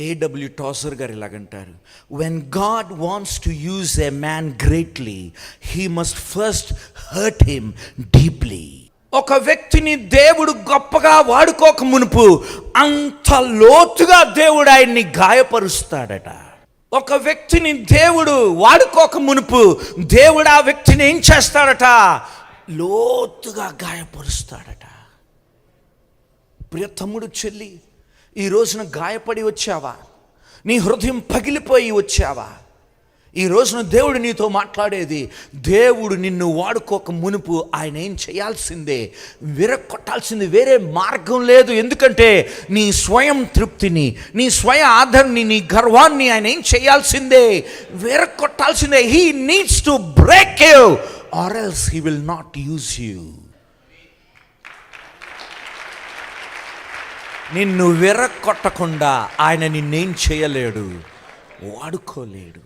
A.W. Tozer గారు ఇలాగంటారు, when God wants to use a man greatly he must first hurt him deeply. ఒక వ్యక్తిని దేవుడు గొప్పగా వాడుకోక మునుపు అంత లోతుగా దేవుడు ఆయన్ని గాయపరుస్తాడట. ఒక వ్యక్తిని దేవుడు వాడుకోక మునుపు దేవుడు ఆ వ్యక్తిని ఏం చేస్తాడట? లోతుగా గాయపరుస్తాడట. ప్రియ తమ్ముడు, చెల్లి, ఈ రోజున గాయపడి వచ్చావా? నీ హృదయం పగిలిపోయి వచ్చావా? ఈ రోజున దేవుడు నీతో మాట్లాడేది, దేవుడు నిన్ను వాడుకోక మునుపు ఆయన ఏం చేయాల్సిందే, విరగొట్టాల్సింది, వేరే మార్గం లేదు. ఎందుకంటే నీ స్వయం తృప్తిని, నీ స్వయ ఆదరణని, నీ గర్వాన్ని ఆయన ఏం చేయాల్సిందే, విరగొట్టాల్సిందే. He needs to break you or else he will not use you. నిన్ను విరగొట్టకుండా ఆయన నిన్నేం చేయలేడు, వాడుకోలేడు.